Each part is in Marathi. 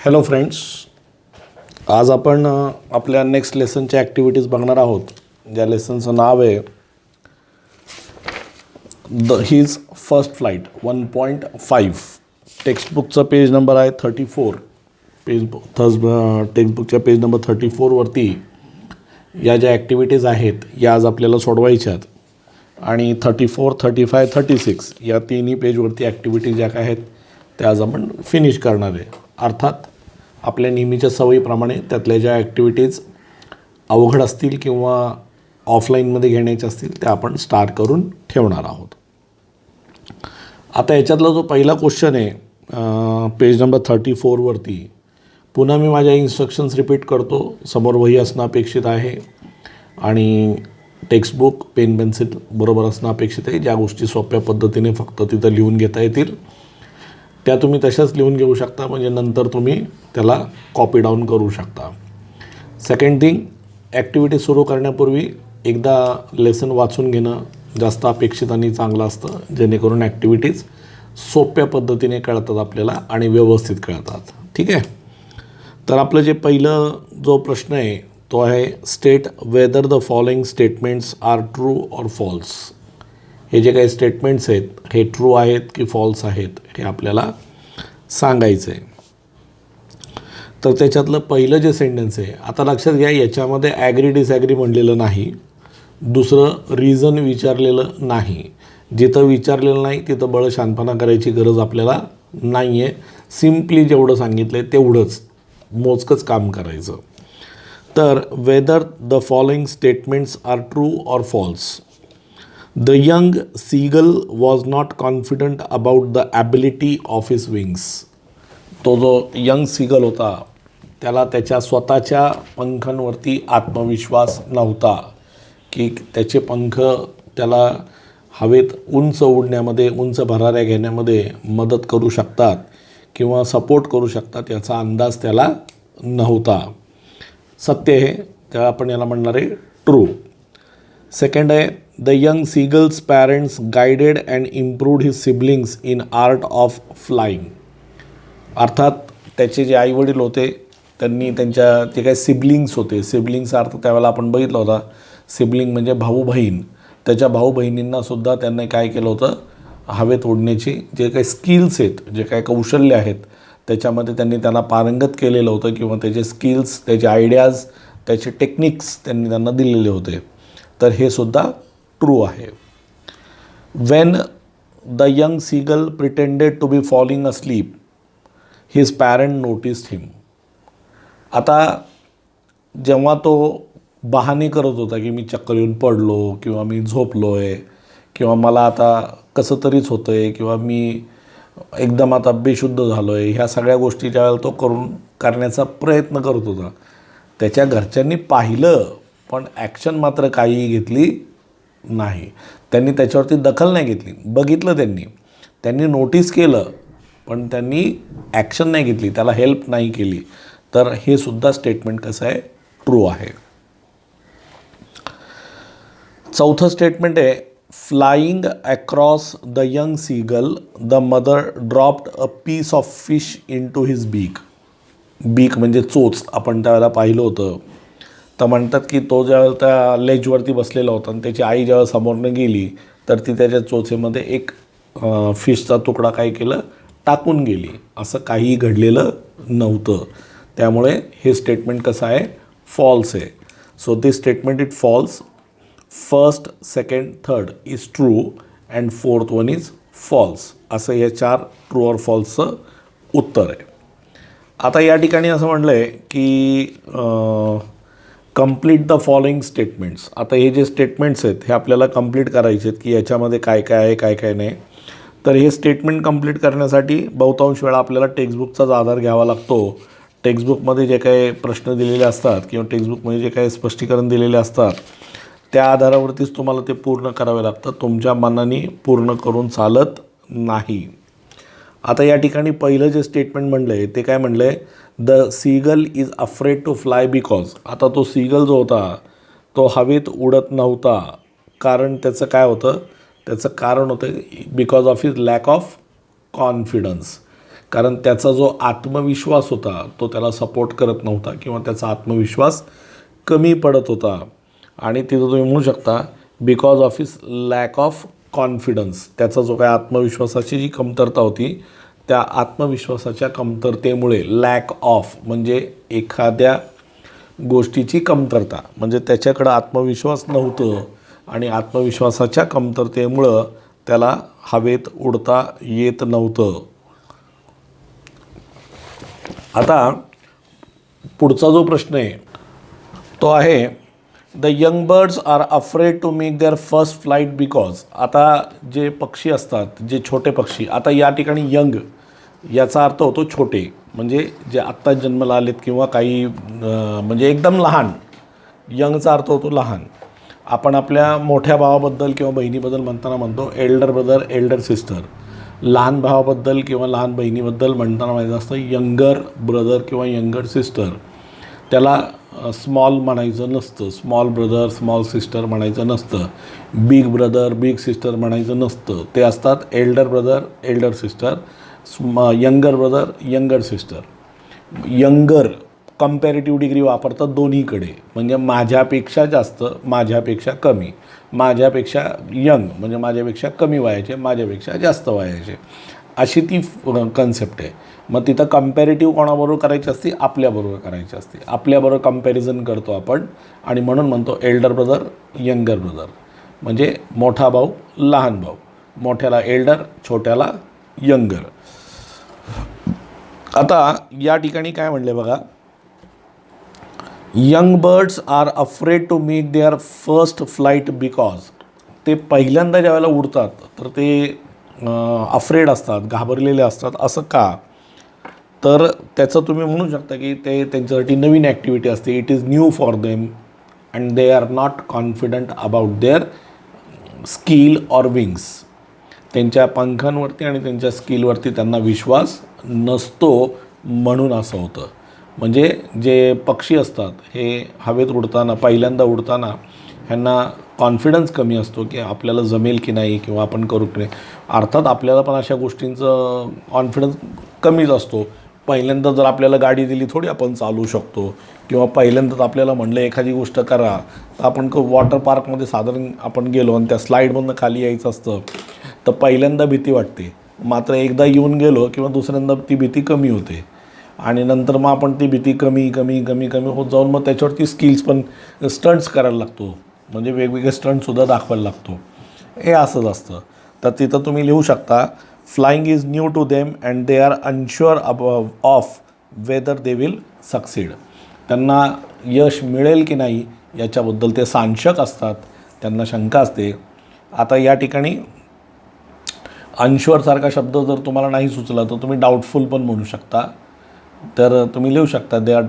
हॅलो फ्रेंड्स, आज आपण आपल्या नेक्स्ट लेसनच्या ॲक्टिव्हिटीज बघणार आहोत. ज्या लेसनचं नाव आहे हिज फर्स्ट फ्लाईट 1.5. टेक्स्टबुकचा पेज नंबर आहे 34. टेक्स्टबुकच्या पेज नंबर 34वरती या ज्या ॲक्टिव्हिटीज आहेत या आज आपल्याला सोडवायच्यात. आणि 34, 35, 36 या तिन्ही पेजवरती ॲक्टिव्हिटीज ज्या काय आहेत त्या आज आपण फिनिश करणार आहे. अर्थात आपल्या नेहमीच्या सवयीप्रमाणे त्यातल्या ज्या ॲक्टिव्हिटीज अवघड असतील किंवा ऑफलाईनमध्ये घेण्याच्या असतील त्या आपण स्टार्ट करून ठेवणार आहोत. आता याच्यातला जो पहिला क्वेश्चन आहे पेज नंबर 34वरती, पुन्हा मी माझ्या इन्स्ट्रक्शन्स रिपीट करतो. समोर वही असणं अपेक्षित आहे आणि टेक्स्टबुक पेन पेन्सिल बरोबर असणं अपेक्षित आहे. ज्या गोष्टी सोप्या पद्धतीने फक्त तिथं लिहून घेता येतील त्या तुम्ही तशाच लिहून घेऊ शकता, म्हणजे नंतर तुम्ही त्याला कॉपी डाऊन करू शकता. सेकंड थिंग, ॲक्टिव्हिटी सुरू करण्यापूर्वी एकदा लेसन वाचून घेणं जास्त अपेक्षित आणि चांगलं असतं, जेणेकरून ॲक्टिव्हिटीज सोप्या पद्धतीने कळतात आपल्याला आणि व्यवस्थित कळतात. ठीक आहे. तर आपलं जे पहिलं जो प्रश्न आहे तो आहे state whether the following statements are true or false. हे जे काही स्टेटमेंट्स आहेत हे ट्रू आहेत की फॉल्स आहेत हे आपल्याला सांगायचं आहे. तर त्याच्यातलं पहिलं जे सेंटेन्स आहे, आता लक्षात घ्या याच्यामध्ये ॲग्री डिसॲग्री म्हणलेलं नाही, दुसरं रिझन विचारलेलं नाही. जिथं विचारलेलं नाही तिथं बळ शानपणा करायची गरज आपल्याला नाही आहे. सिम्पली जेवढं सांगितलं आहे तेवढंच मोजकंच काम करायचं. तर whether the following statements are true or false. The young seagull was not confident about the ability of his wings. तो जो यंग सीगल होता त्याला त्याच्या स्वतःच्या पंखांवरती आत्मविश्वास नव्हता की त्याचे पंख त्याला हवेत उंच उडण्यामध्ये, उंच भराऱ्या घेण्यामध्ये मदत करू शकतात किंवा सपोर्ट करू शकतात याचा अंदाज त्याला नव्हता. सत्य आहे, त्याला आपण याला म्हणणार आहे ट्रू. सेकंड आहे the young seagulls parents guided and improved his siblings in art of flying. अर्थात त्याचे जे आईवडील होते त्यांनी त्यांच्या जे काही सिबलिंग्स होते, सिबलिंग्सचा अर्थ त्यावेळेला आपण बघितला होता, सिबलिंग म्हणजे भाऊ बहीण. त्याच्या भाऊ बहिणींनासुद्धा त्यांनी काय केलं होतं, हवेत उडण्याची जे काही स्किल्स आहेत, जे काही कौशल्य आहेत त्याच्यामध्ये त्यांनी त्यांना पारंगत केलेलं होतं किंवा त्याचे स्किल्स, त्याचे आयडियाज, त्याचे टेक्निक्स त्यांनी त्यांना दिलेले होते. तर हे सुद्धा ट्रू आहे. When the young seagull pretended to be falling asleep his parent noticed him. आता जेव्हा तो बहाणे करत होता की मी चक्कर येऊन पडलो किंवा मी झोपलो आहे किंवा मला आता कसं तरीच होतं आहे किंवा मी एकदम आता बेशुद्ध झालो आहे, ह्या सगळ्या गोष्टी ज्यावेळेला तो करण्याचा प्रयत्न करत होता त्याच्या घरच्यांनी पाहिलं पण ॲक्शन मात्र काहीही घेतली नाही. त्यांनी त्याच्यावरती दखल नाही घेतली. बघितलं त्यांनी नोटीस केलं पण त्यांनी ॲक्शन नाही घेतली, त्याला हेल्प नाही केली. तर हे सुद्धा स्टेटमेंट कसं आहे, ट्रू आहे. चौथं स्टेटमेंट आहे flying across the young seagull the mother dropped a piece of fish in to his beak. Beak म्हणजे चोच, आपण त्यावेळेला पाहिलं होतं. तर म्हणतात की तो ज्यावेळेला त्या लेजवरती बसलेला होता आणि त्याची आई जेव्हा समोरनं गेली तर ती त्याच्या चोचेमध्ये एक फिशचा तुकडा काय केलं, टाकून गेली. असं काहीही घडलेलं नव्हतं. त्यामुळे हे स्टेटमेंट कसं आहे, फॉल्स आहे. So this statement it false. First, second, third is true and fourth one is false. असं या 4 ट्रू ऑर फॉल्सचं उत्तर आहे. आता या ठिकाणी असं म्हटलं आहे की कंप्लीट द फॉलोइंग स्टेटमेंट्स. आता हे जे स्टेटमेंट्स आहेत हे आपल्याला कंप्लीट करायचे आहेत की याच्यामध्ये काय काय आहे काय काय नाही. तर हे स्टेटमेंट कंप्लीट करण्यासाठी बहुतांश वेळा आपल्याला टेक्स्टबुकचाच आधार घ्यावा लागतो. टेक्स्टबुकमध्ये जे काही प्रश्न दिलेले असतात किंवा टेक्स्टबुकमध्ये जे काही स्पष्टीकरण दिलेले असतात त्या आधारावरतीच तुम्हाला ते पूर्ण करावे लागतं. तुमच्या मनाने पूर्ण करून चालत नाही. आता या ठिकाणी पहिलं जे स्टेटमेंट म्हणलं आहे ते काय म्हणलं आहे, the seagull is afraid to fly because. आता तो सीगल जो होता तो हवेत उडत नव्हता. कारण त्याचं काय होतं, त्याचं कारण होतं because of his lack of confidence. कारण त्याचा जो आत्मविश्वास होता तो त्याला सपोर्ट करत नव्हता किंवा त्याचा आत्मविश्वास कमी पडत होता. आणि तिथं तुम्ही म्हणू शकता because of his lack of confidence, त्याचा जो काय आत्मविश्वासाची जी कमतरता होती त्या आत्मविश्वासाच्या कमतरतेमुळे, लॅक ऑफ म्हणजे एखाद्या गोष्टीची कमतरता, म्हणजे त्याच्याकडं आत्मविश्वास नव्हतं आणि आत्मविश्वासाच्या कमतरतेमुळं त्याला हवेत उडता येत नव्हतं. आता पुढचा जो प्रश्न आहे तो आहे the young birds are afraid to make their first flight because. आता जे पक्षी असतात, जे छोटे पक्षी, आता या ठिकाणी यंग याचा अर्थ होतो छोटे, म्हणजे जे आत्ता जन्माला आलेत किंवा काही म्हणजे एकदम लहान. यंगचा अर्थ होतो लहान. आपण आपल्या मोठ्या भावाबद्दल किंवा बहिणीबद्दल म्हणताना म्हणतो एल्डर ब्रदर, एल्डर सिस्टर. लहान भावाबद्दल किंवा लहान बहिणीबद्दल म्हणताना माहिती असतं यंगर ब्रदर किंवा यंगर सिस्टर. त्याला स्मॉल म्हणायचं नसतं, स्मॉल ब्रदर स्मॉल सिस्टर म्हणायचं नसतं, बिग ब्रदर बिग सिस्टर म्हणायचं नसतं. ते असतात Elder brother, Elder sister, younger brother, younger sister. Younger comparative degree वापरतात दोन्हीकडे, म्हणजे माझ्यापेक्षा जास्त, माझ्यापेक्षा कमी, माझ्यापेक्षा यंग म्हणजे माझ्यापेक्षा कमी वयाचे, माझ्यापेक्षा जास्त वयाचे, अशी ती कन्सेप्ट आहे. मग तिथं कंपॅरेटिव्ह कोणाबरोबर करायची असते? आपल्याबरोबर करायची असते. आपल्याबरोबर कंपॅरिझन करतो आपण आणि म्हणून म्हणतो एल्डर ब्रदर, यंगर ब्रदर, म्हणजे मोठा भाऊ, लहान भाऊ. मोठ्याला एल्डर, छोट्याला यंगर. आता या ठिकाणी काय म्हणले बघा, young birds are afraid to make their first flight because. ते पहिल्यांदा ज्यावेळेला उडतात तर ते अफ्रेड असतात, घाबरलेले असतात. असं का? तर त्याचं तुम्ही म्हणू शकता की ते त्यांच्यासाठी नवीन ॲक्टिव्हिटी असते. It is new for them and they R not confident about their skill or wings. त्यांच्या पंखांवरती आणि त्यांच्या स्किलवरती त्यांना विश्वास नसतो, म्हणून असं होतं. म्हणजे जे पक्षी असतात हे हवेत उडताना, पहिल्यांदा उडताना ह्यांना कॉन्फिडन्स कमी असतो की आपल्याला जमेल की नाही किंवा आपण करू की नाही. अर्थात आपल्याला पण अशा गोष्टींचं कॉन्फिडन्स कमीच असतो. पहिल्यांदा जर आपल्याला गाडी दिली थोडी आपण चालवू शकतो, किंवा पहिल्यांदाच आपल्याला म्हणलं एखादी गोष्ट करा तर आपण वॉटर पार्कमध्ये साधारण आपण गेलो आणि त्या स्लाईडमधनं खाली यायचं असतं तर पहिल्यांदा भीती वाटते. मात्र एकदा येऊन गेलो किंवा दुसऱ्यांदा ती भीती कमी होते आणि नंतर मग आपण ती भीती कमी कमी कमी कमी होत जाऊन मग त्याच्यावरती स्किल्स पण, स्टंट्स करायला लागतो, म्हणजे वेगवेगळे स्टंटसुद्धा दाखवायला लागतो. हे असंच असतं. तर तिथं तुम्ही लिहू शकता flying is new to them and they are unsure of whether they will succeed. त्यांना यश मिळेल की नाही याच्याबद्दल ते साशंक असतात, त्यांना शंका असते. आता या ठिकाणी अनश्युअरसारखा शब्द जर तुम्हाला नाही सुचला तर तुम्ही डाऊटफुल पण म्हणू शकता. तर तुम्ही लिहू शकता they are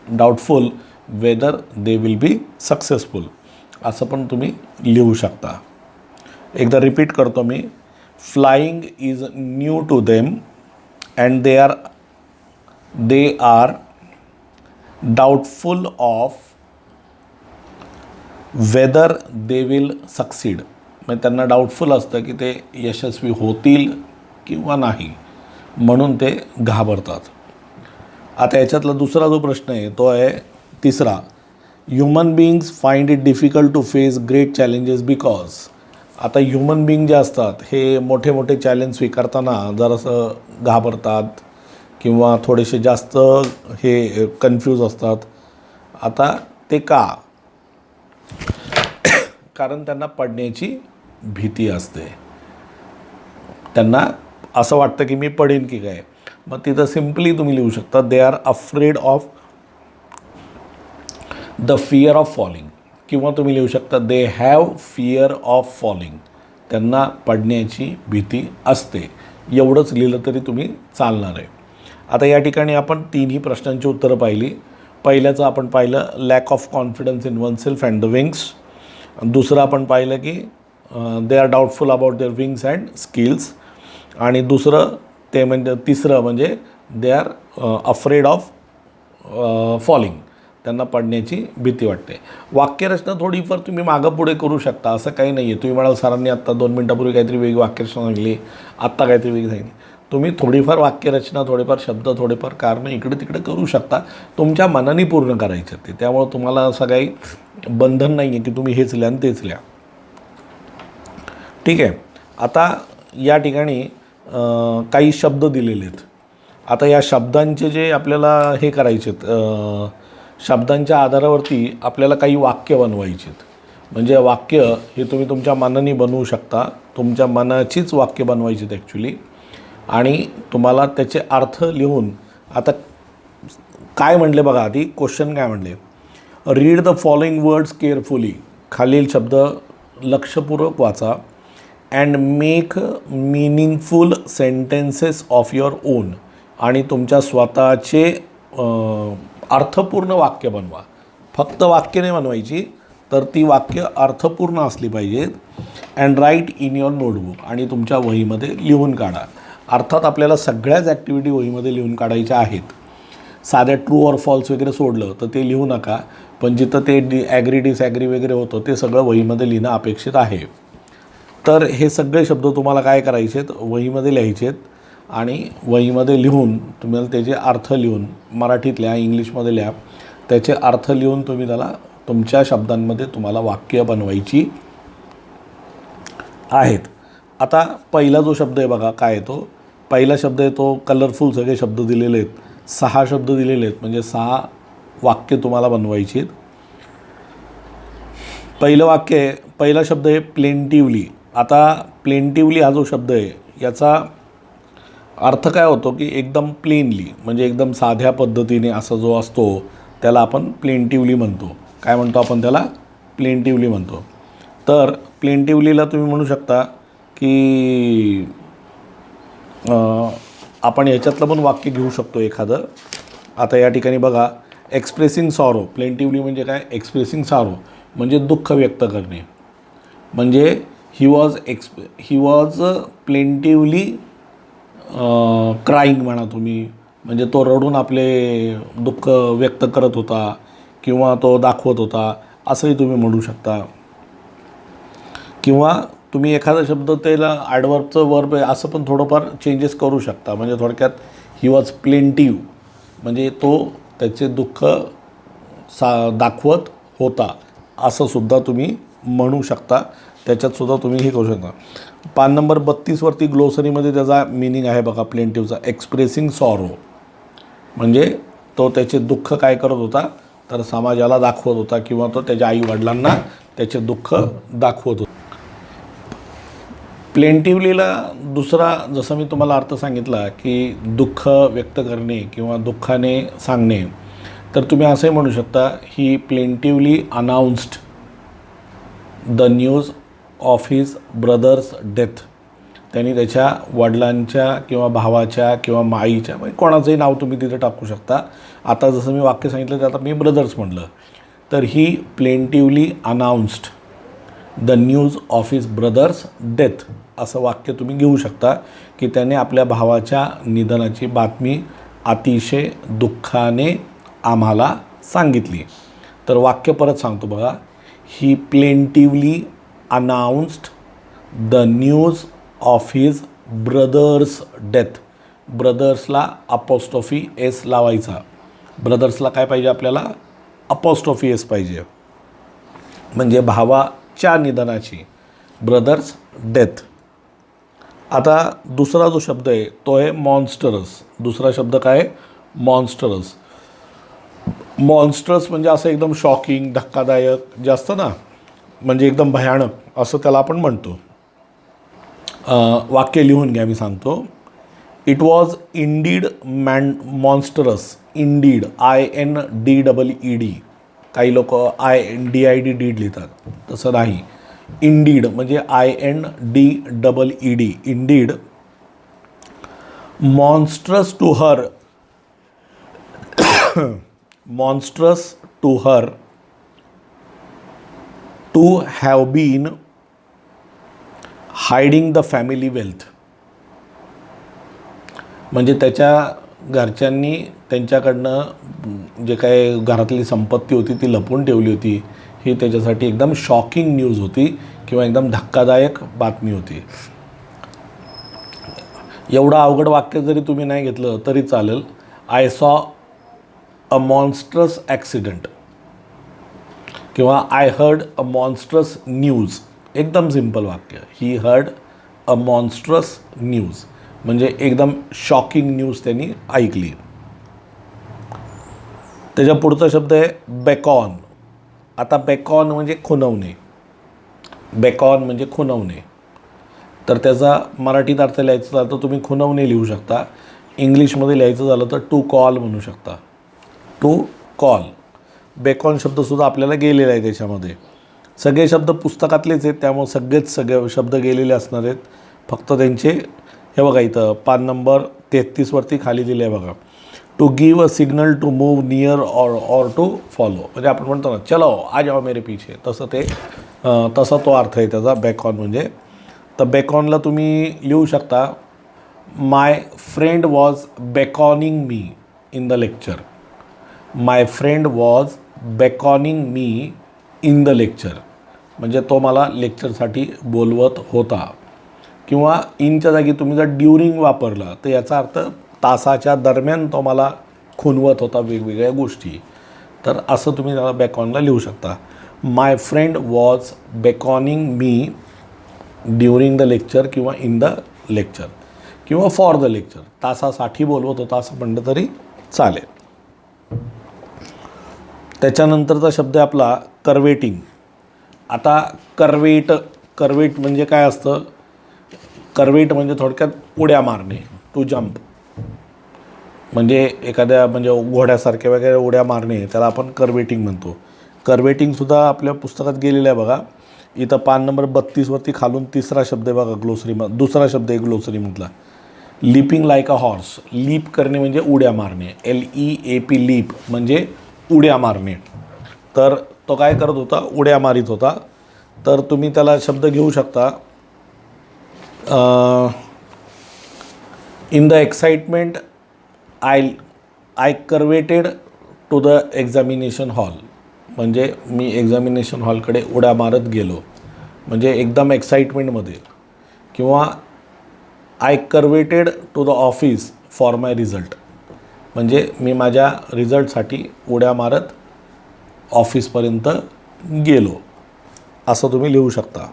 doubtful whether they will be successful, असं पण तुम्ही लिहू शकता. एकदा रिपीट करतो मी. Flying is new to them and they are doubtful of whether they will succeed. म्हणजे त्यांना डाऊटफुल असतं की ते यशस्वी होतील किंवा नाही, म्हणून ते घाबरतात. आता याच्यातला दुसरा जो प्रश्न आहे तो आहे तिसरा. Human beings find it difficult to face great challenges because. आता ह्युमन बिईंग जे असतात हे मोठे मोठे चॅलेंज स्वीकारताना जरासं घाबरतात किंवा थोडेसे जास्त हे कन्फ्यूज असतात. आता ते का? कारण त्यांना पडण्याची भीती असते. त्यांना असं वाटतं की मी पडेन की काय. मग तिथं सिम्पली तुम्ही लिहू शकता they R afraid of the fear of falling, किंवा तुम्ही लिहू शकता they have fear of falling. त्यांना पडण्याची भीती असते. एवढंच लिहिलं तरी तुम्ही चालणार आहे. आता या ठिकाणी आपण तिन्ही प्रश्नांची उत्तरं पाहिली. पहिल्याचं आपण पाहिलं lack of confidence in one self and the wings. दुसरं आपण पाहिलं की दे are doubtful about their wings and skills. आणि दुसरं ते म्हणजे तिसरं म्हणजे they are afraid of falling. त्यांना पडण्याची भीती वाटते. वाक्यरचना थोडीफार तुम्ही मागं पुढे करू शकता, असं काही नाही आहे. तुम्ही म्हणाल सरांनी आत्ता 2 मिनटापूर्वी काहीतरी वेगळी वाक्यरचना सांगितली, आत्ता काहीतरी वेगळी सांगितली. तुम्ही थोडीफार वाक्यरचना, थोडेफार शब्द, थोडेफार कारणं इकडे तिकडे करू शकता. तुमच्या मनाने पूर्ण करायचं ते. त्यामुळं तुम्हाला असं काही बंधन नाही आहे की तुम्ही हेच लिहा आणि तेच लिहा. ठीक आहे. आता या ठिकाणी काही शब्द दिलेले आहेत. आता या शब्दांचे जे आपल्याला हे करायचे आहेत, शब्दांच्या आधारावरती आपल्याला काही वाक्य बनवायची आहेत. म्हणजे वाक्य हे तुम्ही तुमच्या मनाने बनवू शकता. तुमच्या मनाचीच वाक्य बनवायची आहेत ॲक्च्युली. आणि तुम्हाला त्याचे अर्थ लिहून, आता काय म्हणले बघा, आधी क्वेश्चन काय म्हणले, read the following words carefully. खालील शब्द लक्षपूर्वक वाचा. And make meaningful sentences of your on. आणि तुमच्या स्वतःचे अर्थपूर्ण वाक्य बनवा. फक्त वाक्य नाही बनवायची, तर ती वाक्य अर्थपूर्ण असली पाहिजेत. And write in your notebook. आणि तुमच्या वहीमध्ये लिहून काढा. अर्थात आपल्याला सगळ्याच ॲक्टिव्हिटी वहीमध्ये लिहून काढायच्या आहेत. साध्या ट्रू ऑर फॉल्स वगैरे सोडलं तर ते लिहू नका, पण जिथं ते ॲग्री डिसॲग्री वगैरे होतं ते सगळं वहीमध्ये लिहिणं अपेक्षित आहे. तर हे सगळे शब्द तुम्हाला काय करायचे आहेत, वहीमध्ये लिहायचे आहेत. आणि वहीमध्ये लिहून तुम्हाला त्याचे अर्थ लिहून, मराठीत लिहा, इंग्लिशमध्ये लिहा, त्याचे अर्थ लिहून तुम्ही त्याला तुमच्या शब्दांमध्ये तुम्हाला वाक्य बनवायची आहेत. आता पहिला जो शब्द आहे बघा, काय येतो, पहिला शब्द आहे तो कलरफुल. सगळे शब्द दिलेले आहेत, 6 शब्द दिलेले आहेत, म्हणजे 6 वाक्य तुम्हाला बनवायची आहेत. पहिलं वाक्य आहे, पहिला शब्द आहे प्लेंटिवली. आता प्लेंटिवली हा जो शब्द आहे याचा अर्थ काय होतो की एकदम प्लेनली, म्हणजे एकदम साध्या पद्धतीने असा जो असतो त्याला आपण प्लेंटिवली म्हणतो. काय म्हणतो आपण त्याला? प्लेंटिवली म्हणतो. तर प्लेंटिवलीला तुम्ही म्हणू शकता की आपण याच्यातलं पण वाक्य घेऊ शकतो एखादं. आता या ठिकाणी बघा, एक्सप्रेसिंग सॉरो. प्लेंटिवली म्हणजे काय? एक्सप्रेसिंग सॉरो म्हणजे दुःख व्यक्त करणे. म्हणजे ही वॉज प्लेंटिवली क्राईंग म्हणा तुम्ही. म्हणजे तो रडून आपले दुःख व्यक्त करत होता किंवा तो दाखवत होता, असंही तुम्ही म्हणू शकता. किंवा तुम्ही एखादा शब्द त्याला ॲडवर्बचं वर्ब आहे असं पण थोडंफार चेंजेस करू शकता. म्हणजे थोडक्यात ही वॉज प्लेंटिव्ह म्हणजे तो त्याचे दुःख दाखवत होता असंसुद्धा तुम्ही म्हणू शकता. त्याच्यातसुद्धा तुम्ही हे करू शकता. पान नंबर 32वरती ग्लोसरीमध्ये त्याचा मिनिंग आहे बघा प्लेंटिव्हचा. एक्सप्रेसिंग सॉरो म्हणजे तो त्याचे दुःख काय करत होता, तर समाजाला दाखवत होता किंवा तो त्याच्या आईवडिलांना त्याचे दुःख दाखवत होता. प्लेंटिवलीला दुसरा, जसं मी तुम्हाला अर्थ सांगितला की दुःख व्यक्त करणे किंवा दुःखाने सांगणे, तर तुम्ही असंही म्हणू शकता, he plaintively announced the news of his brother's death. त्यांनी त्याच्या वडिलांच्या किंवा भावाच्या किंवा माईच्या, म्हणजे कोणाचंही नाव तुम्ही तिथे टाकू शकता. आता जसं मी वाक्य सांगितलं ते आता मी ब्रदर्स म्हटलं, तर he plaintively announced the news of his brother's death असं वाक्य तुम्ही घेऊ शकता की त्याने आपल्या भावाच्या निधनाची बातमी अतिशय दुःखाने आम्हाला सांगितली. तर वाक्य परत सांगतो बघा, he plaintively announced the news of his brother's death. ब्रदर्सला अपोस्ट्रॉफी एस लावायचा. ब्रदर्सला काय पाहिजे आपल्याला? अपोस्ट्रॉफी एस पाहिजे. म्हणजे भावाच्या निधनाची, ब्रदर्स डेथ. आता दुसरा जो शब्द आहे तो आहे मॉन्स्टरस. दुसरा शब्द काय? मॉन्स्टरस. मॉन्स्टर्स म्हणजे असं एकदम शॉकिंग, धक्कादायक जे असतं ना, म्हणजे एकदम भयानक असं त्याला आपण म्हणतो. वाक्य लिहून घ्या, मी सांगतो. It was Indeed monstrous. Indeed INDEED. काही लोक INDID डीड लिहितात, तसं नाही. इंडीड म्हणजे INDEED. Indeed. Monstrous to her. monstrous to her to have been hiding the family wealth. म्हणजे त्याच्या घरच्यांनी त्यांच्याकडनं जे काय घरातली संपत्ती होती ती लपवून ठेवली होती. ही त्याच्यासाठी एकदम शॉकिंग न्यूज होती किंवा एकदम धक्कादायक बातमी होती. एवढं अवघड वाक्य जरी तुम्ही नाही घेतलं तरी चालेल. I saw a monstrous accident किंवा I heard a monstrous news. एकदम सिंपल वाक्य. He heard a monstrous news म्हणजे एकदम शॉकिंग न्यूज त्यांनी ऐकली. त्याच्या पुढचा शब्द आहे बेकॉन. आता बेकॉन म्हणजे खुणवणे. बेकॉन म्हणजे खुणवणे. तर त्याचा मराठीत अर्थ लिहायचा झाला तर तुम्ही खुणवणे लिहू शकता. इंग्लिशमध्ये लिहायचं झालं तर टू कॉल म्हणू शकता. To call. बेकॉन शब्दसुद्धा आपल्याला गेलेला आहे त्याच्यामध्ये. सगळे शब्द पुस्तकातलेच आहेत त्यामुळे सगळे शब्द गेलेले असणार आहेत. फक्त त्यांचे हे बघा इथं पान नंबर 33वरती खाली दिले आहे बघा. To give a signal to move near or to follow. म्हणजे आपण म्हणतो ना चलो आ जाओ मेरे पीछे, तसा तो अर्थ आहे त्याचा बेकॉन म्हणजे. तर बेकॉनला तुम्ही लिहू शकता my friend was beckoning me in the lecture. My friend was beckoning me in the lecture म्हणजे तो मला लेक्चरसाठी बोलवत होता. किंवा इनच्या जागी तुम्ही जर ड्युरिंग वापरलं तर याचा अर्थ तासाच्या दरम्यान तो मला खुणवत होता वेगवेगळ्या गोष्टी. तर असं तुम्ही त्याला बेकॉनला लिहू शकता. My friend was beckoning me during the lecture किंवा इन द लेक्चर किंवा फॉर द लेक्चर. तासासाठी बोलवत होता असं म्हणलं तरी चालेल. त्याच्यानंतरचा शब्द आहे आपला कर्वेटिंग. आता कर्वेट म्हणजे काय असतं. कर्वेट म्हणजे थोडक्यात उड्या मारणे. टू जंप म्हणजे एखाद्या म्हणजे घोड्यासारख्या वगैरे उड्या मारणे त्याला आपण कर्वेटिंग म्हणतो. कर्वेटिंगसुद्धा आपल्या पुस्तकात गेलेलं आहे बघा. इथं पान नंबर 32वरती खालून तिसरा शब्द आहे बघा दुसरा शब्द आहे ग्लोसरीमधला. Leaping like a horse. Leap करणे म्हणजे उड्या मारणे. LEAP लीप म्हणजे उड्या मारणे. तर तो काय करत होता उड्या मारित होता. तर तुम्ही त्याला शब्द घेऊ शकता in the excitement I curvetted to the examination hall म्हणजे मी एक्झामिनेशन हॉलकडे उड्या मारत गेलो म्हणजे एकदम एक्साइटमेंटमध्ये. किंवा I curvetted to the office for my result म्हणजे मी माझ्या रिझल्टसाठी उड्या मारत ऑफिसपर्यंत गेलो असं तुम्ही लिहू शकता.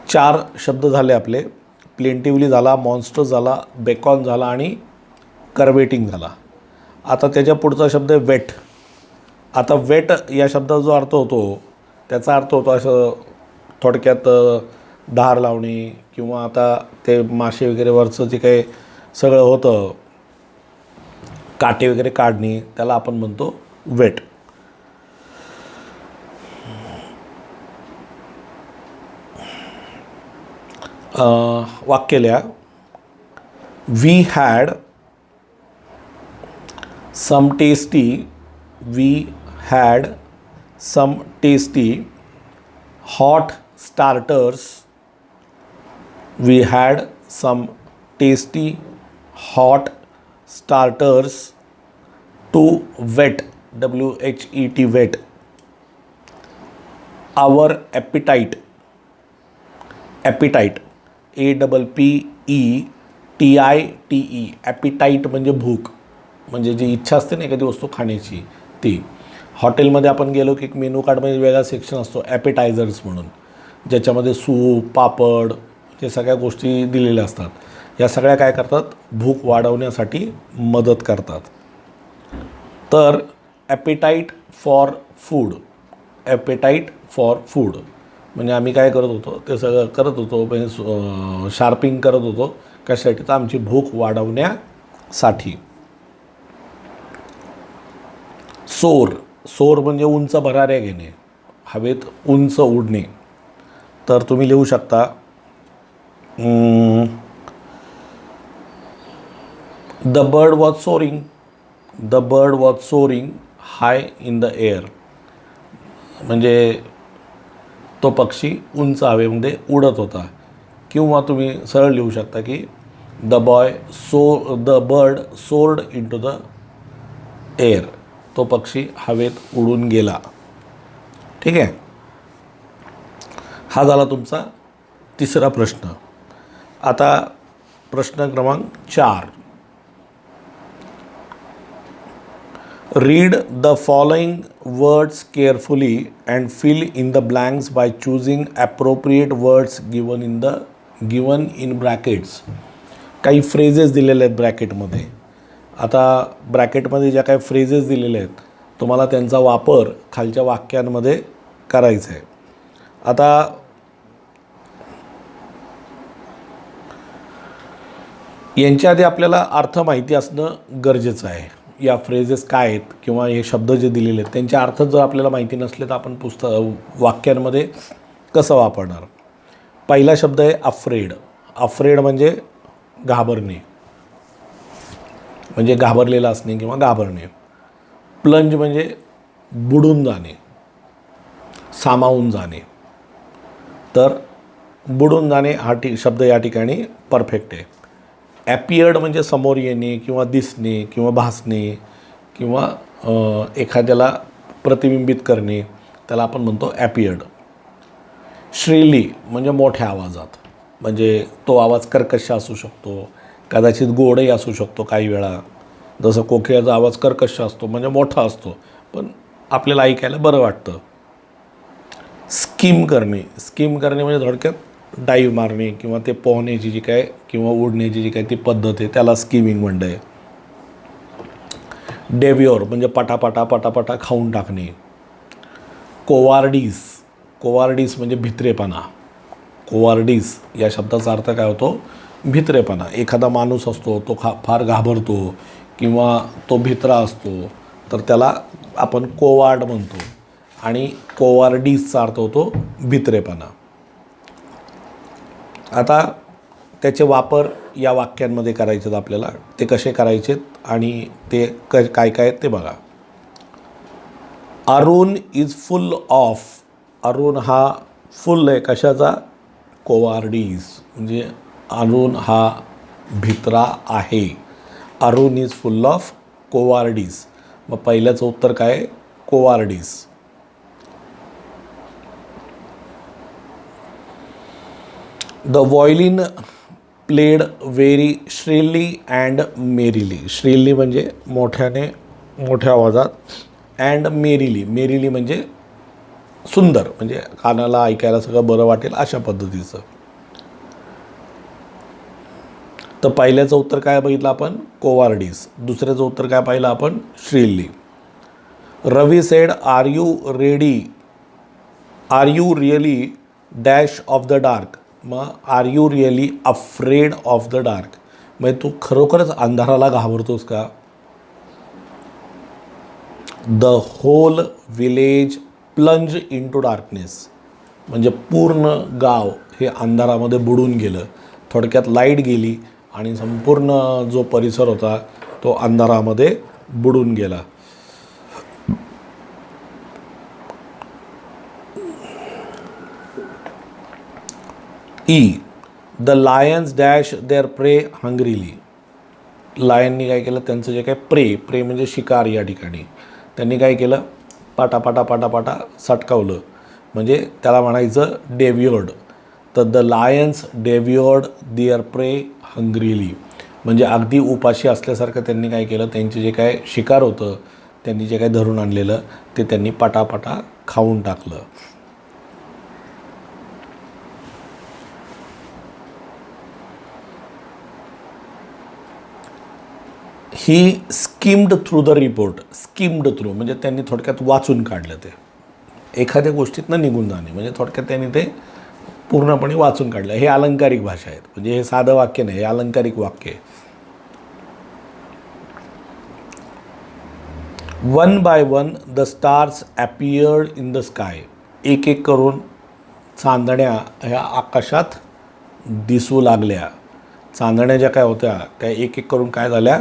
4 शब्द झाले आपले. प्लेंटिवली झाला, मॉन्स्टर झाला, बेकॉन झाला आणि कर्वेटिंग झाला. आता त्याच्या पुढचा शब्द आहे वेट. आता वेट या शब्दाचा जो अर्थ होतो त्याचा अर्थ होतो असं थोडक्यात धार लावणे किंवा आता ते मासे वगैरे वरचं जे काही सगळं होतं काटे वगैरे काढणे त्याला आपण म्हणतो वेट. वाक्य लिहा. We had some tasty hot starters. We had some tasty hot starters to whet WHET whet our appetite. Appetite APPETITE appetite म्हणजे भूक म्हणजे जी इच्छा असते ना एखादी वस्तू खाण्याची ती. हॉटेलमध्ये आपण गेलो की एक मेनू कार्डमध्ये वेगळा सेक्शन असतो ॲपेटायझर्स म्हणून ज्याच्यामध्ये सूप पापड हे सगळ्या गोष्टी दिलेल्या असतात. या सगळ्या काय करतात भूक वाढवण्यासाठी मदत करतात. तर appetite for food. Appetite for food म्हणजे आम्ही काय करत होतो ते सगळं करत होतो म्हणजे शार्पिंग करत होतो कशासाठी तर आमची भूक वाढवण्यासाठी. सोर म्हणजे उंच भराऱ्या घेणे हवेत उंच उडणे. तर तुम्ही लिहू शकता the bird was soaring high in the air म्हणजे तो पक्षी उंच हवेमध्ये उडत होता. किंवा तुम्ही सरळ लिहू शकता की the bird soared in to the air. तो पक्षी हवेत उडून गेला. ठीक आहे. हा झाला तुमचा तिसरा प्रश्न. आता प्रश्न क्रमांक 4. Read the following words carefully and fill in the blanks by choosing appropriate words given in brackets. काही फ्रेजेस दिलेले आहेत ब्रॅकेटमध्ये. आता ब्रॅकेटमध्ये ज्या काही फ्रेजेस दिलेल्या आहेत तुम्हाला त्यांचा वापर खालच्या वाक्यांमध्ये करायचा आहे. आता यांच्या आधी आपल्याला अर्थ माहिती असणं गरजेचं आहे. या फ्रेजेस काय आहेत किंवा हे शब्द जे दिलेले आहेत त्यांचे अर्थ जर आपल्याला माहिती नसले तर आपण वाक्यांमध्ये कसं वापरणार. पहिला शब्द आहे अफ्रेड. अफ्रेड म्हणजे घाबरणे, म्हणजे घाबरलेला असणे किंवा घाबरणे. प्लंज म्हणजे बुडून जाणे, सामावून जाणे. तर बुडून जाणे हा शब्द या ठिकाणी परफेक्ट आहे. ॲपियर्ड म्हणजे समोर येणे किंवा दिसणे किंवा भासणे किंवा एखाद्याला प्रतिबिंबित करणे, त्याला आपण म्हणतो ॲपियर्ड. श्रीली म्हणजे मोठ्या आवाजात, म्हणजे तो आवाज कर्कश असू शकतो, कदाचित गोडही असू शकतो काही वेळा. जसं कोकिळाचा आवाज कर्कश असतो म्हणजे मोठा असतो पण आपल्याला ऐकायला बरं वाटतं. स्कीम करणे म्हणजे थोडक्यात डाईव्ह मारणे किंवा ते पोहण्याची जी काय किंवा उडण्याची जी काय ती पद्धत आहे त्याला स्कीमिंग म्हणतं आहे. डेव्योर म्हणजे पटापटा खाऊन टाकणे. कोवार्डिस म्हणजे भित्रेपणा. कोवार्डिस या शब्दाचा अर्थ काय होतो? भित्रेपणा. एखादा माणूस असतो तो फार घाबरतो किंवा तो भित्रा असतो तर त्याला आपण कोवार्ड म्हणतो आणि कोवार्डिसचा अर्थ होतो भित्रेपणा. आता त्याचे वापर या वाक्यांमध्ये करायचे आहेत आपल्याला. ते कसे करायचे आणि ते काय काय ते बघा. Arun is full of. Arun हा फुल आहे कशाचा? कोवार्डिस. म्हणजे अरुण हा भित्रा आहे. Arun is full of cowardice. मग पहिल्याचं उत्तर काय? Cowardice. The violin played very shrilly and merrily. Shrilly म्हणजे मोठ्या आवाजात, अँड मेरीली म्हणजे सुंदर, म्हणजे कानाला ऐकायला सगळं बरं वाटेल अशा पद्धतीचं. तर पहिल्याचं उत्तर काय बघितलं आपण? कोवार्डिस. दुसऱ्याचं उत्तर काय पाहिलं आपण? Shrilly. Ravi said are you really dash off the dark. मग are you really afraid of the dark, म्हणजे तू खरोखरच अंधाराला घाबरतोस का? The whole village plunge into darkness, म्हणजे पूर्ण गाव हे अंधारामध्ये बुडून गेलं. थोडक्यात लाईट गेली आणि संपूर्ण जो परिसर होता तो अंधारामध्ये बुडून गेला. द लायन्स डॅश देअर प्रे हंग्रीली. लायननी काय केलं? त्यांचं जे काय प्रे म्हणजे शिकार या ठिकाणी त्यांनी काय केलं? पाटा सटकावलं, म्हणजे त्याला म्हणायचं डेव्योर्ड. तर द लायन्स डेव्योर्ड देअर प्रे हंग्रीली, म्हणजे अगदी उपाशी असल्यासारखं त्यांनी काय केलं? त्यांचे जे काय शिकार होतं त्यांनी जे काय धरून आणलेलं ते त्यांनी पटापटा खाऊन टाकलं. He skimmed through the report. Skimmed through म्हणजे त्यांनी थोडक्यात वाचून काढलं. ते एखाद्या गोष्टीतनं निघून जाणे म्हणजे थोडक्यात त्यांनी ते पूर्णपणे वाचून काढलं. हे अलंकारिक भाषा आहेत, म्हणजे हे साधं वाक्य नाही, हे अलंकारिक वाक्य आहे. One by one the stars appeared in the sky. एक एक करून चांदण्या ह्या आकाशात दिसू लागल्या. चांदण्या ज्या काय होत्या त्या एक एक करून काय झाल्या?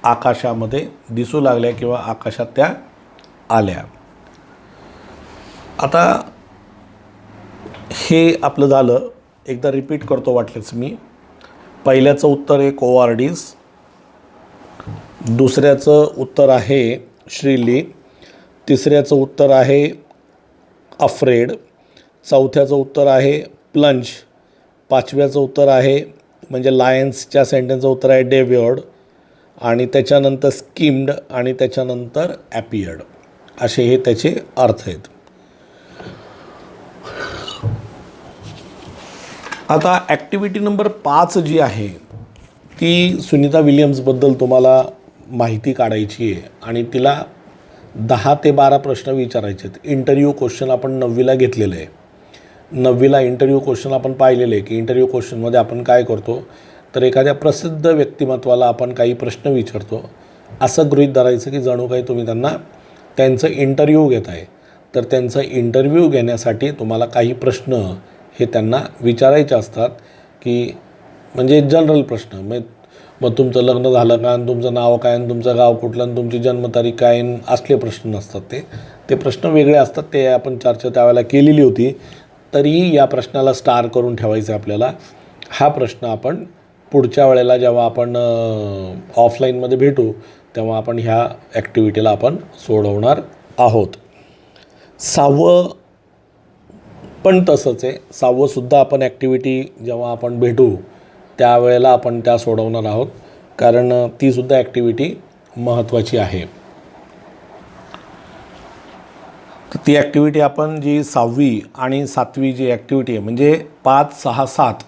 आकाशामध्ये दिसू लागल्या किंवा आकाशात त्या आल्या. आता हे आपलं झालं. एकदा रिपीट करतो वाटलंच मी. पहिल्याचं उत्तर आहे कोवार्डिस, दुसऱ्याचं उत्तर आहे श्रीली, तिसऱ्याचं उत्तर आहे अफ्रेड, चौथ्याचं उत्तर आहे प्लंज, पाचव्याचं उत्तर आहे म्हणजे लायन्सच्या सेंटेन्सचं उत्तर आहे डेव्हियर्ड, आणि त्याच्यानंतर स्किम्ड, आणि त्याच्यानंतर ॲपियर्ड, असे हे त्याचे अर्थ आहेत. आता ॲक्टिव्हिटी नंबर 5 जी आहे ती सुनीता विलियम्सबद्दल तुम्हाला माहिती काढायची आहे आणि तिला 10 ते 12 प्रश्न विचारायचे आहेत. इंटरव्ह्यू क्वेश्चन आपण 9वीला घेतलेलं आहे. 9वीला इंटरव्ह्यू क्वेश्चन आपण पाहिलेले की इंटरव्ह्यू क्वेश्चनमध्ये आपण काय करतो, तर एखाद्या प्रसिद्ध व्यक्तिमत्वाला आपण काही प्रश्न विचारतो. असं गृहीत धरायचं की जणू काही तुम्ही त्यांचं इंटरव्ह्यू घेत आहे. तर त्यांचा इंटरव्ह्यू घेण्यासाठी तुम्हाला काही प्रश्न हे त्यांना विचारायचे असतात, की म्हणजे जनरल प्रश्न. मग तुमचं लग्न झालं का, आणि तुमचं नाव काय, आणि तुमचं गाव कुठलं, आणि तुमची जन्मतारीख काय, असले प्रश्न नसतात. ते प्रश्न वेगळे असतात. ते आपण चर्चा त्यावेळेला केलेली होती. तरीही या प्रश्नाला स्टार करून ठेवायचं आपल्याला. हा प्रश्न आपण पुढच्या वेळेला जेव्हा आपण ऑफलाईनमध्ये भेटू तेव्हा आपण ह्या ॲक्टिव्हिटीला आपण सोडवणार आहोत. 6वं पण तसंच आहे. 6वंसुद्धा आपण ॲक्टिव्हिटी जेव्हा आपण भेटू त्यावेळेला आपण त्या सोडवणार आहोत, कारण तीसुद्धा ॲक्टिव्हिटी महत्त्वाची आहे. तर ती ॲक्टिव्हिटी आपण जी 6वी आणि 7वी जी ॲक्टिव्हिटी आहे म्हणजे 5, 6, 7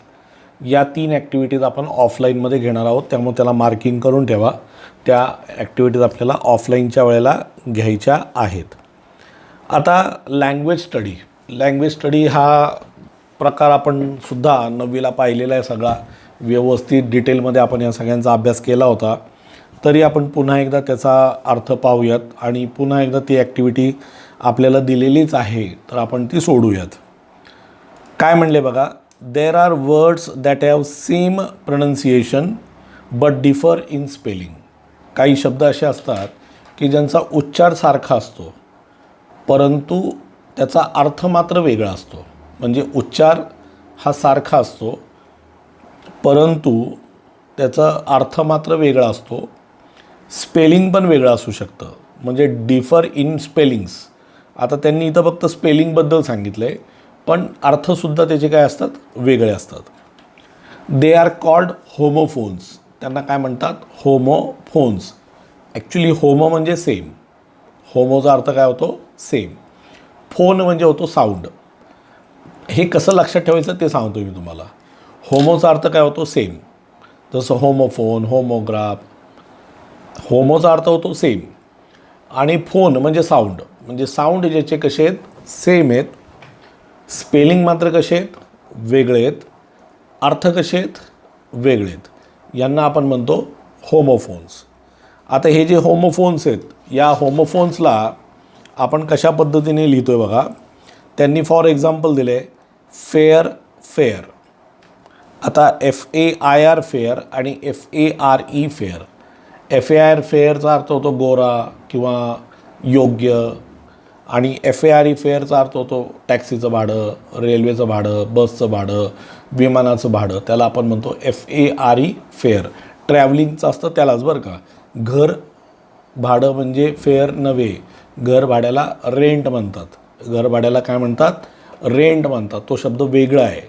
या 3 ॲक्टिव्हिटीज आपण ऑफलाईनमध्ये घेणार आहोत. त्यामुळे त्याला मार्किंग करून ठेवा. त्या ॲक्टिव्हिटीज आपल्याला ऑफलाईनच्या वेळेला घ्यायच्या आहेत. आता लँग्वेज स्टडी हा प्रकार आपण सुद्धा 9वीला पाहिलेला आहे. सगळा व्यवस्थित डिटेलमध्ये आपण या सगळ्यांचा अभ्यास केला होता. तरी आपण पुन्हा एकदा त्याचा अर्थ पाहूयात आणि पुन्हा एकदा ती ॲक्टिव्हिटी आपल्याला दिलेलीच आहे तर आपण ती सोडूयात. काय म्हणले बघा, there are words that have same pronunciation but differ in spelling. काही शब्द असे असतात की ज्यांचा उच्चार सारखा असतो परंतु त्याचा अर्थ मात्र वेगळा असतो. म्हणजे उच्चार हा सारखा असतो परंतु त्याचा अर्थ मात्र वेगळा असतो. स्पेलिंग पण वेगळं असू शकतं, म्हणजे डिफर इन स्पेलिंग्स. आता त्यांनी इथं फक्त स्पेलिंगबद्दल सांगितलं आहे, पण अर्थसुद्धा त्याचे काय असतात, वेगळे असतात. They are called homophones. त्यांना काय म्हणतात, होमोफोन्स. ॲक्च्युली होमो म्हणजे सेम. होमोचा अर्थ काय होतो, सेम. फोन म्हणजे होतो साऊंड. हे कसं लक्षात ठेवायचं ते सांगतो मी तुम्हाला. होमोचा अर्थ काय होतो, सेम. जसं होमोफोन, होमोग्राफ. होमोचा अर्थ होतो सेम आणि फोन म्हणजे साऊंड. म्हणजे साऊंड ज्याचे कसे आहेत, सेम आहेत. स्पेलिंग मात्र कसे आहेत, वेगळे आहेत. अर्थ कसे आहेत, वेगळे आहेत. यांना आपण म्हणतो होमोफोन्स. आता हे जे होमोफोन्स आहेत या होमोफोन्सला आपण कशा पद्धतीने लिहितो आहे बघा. त्यांनी फॉर एक्झाम्पल दिले फेअर, फेअर. आता FAIR फेअर आणि FARE फेअर. FAIR फेअरचा अर्थ होतो गोरा किंवा योग्य, आणि FARE फेअरचा अर्थ होतो टॅक्सीचं भाडं, रेल्वेचं भाडं, बसचं भाडं, विमानाचं भाडं. त्याला आपण म्हणतो FARE फेअर. ट्रॅव्हलिंगचं असतं त्यालाच बरं का. घर भाडं म्हणजे फेअर नव्हे, घर भाड्याला रेंट म्हणतात. घर भाड्याला काय म्हणतात, रेंट म्हणतात. तो शब्द वेगळा आहे.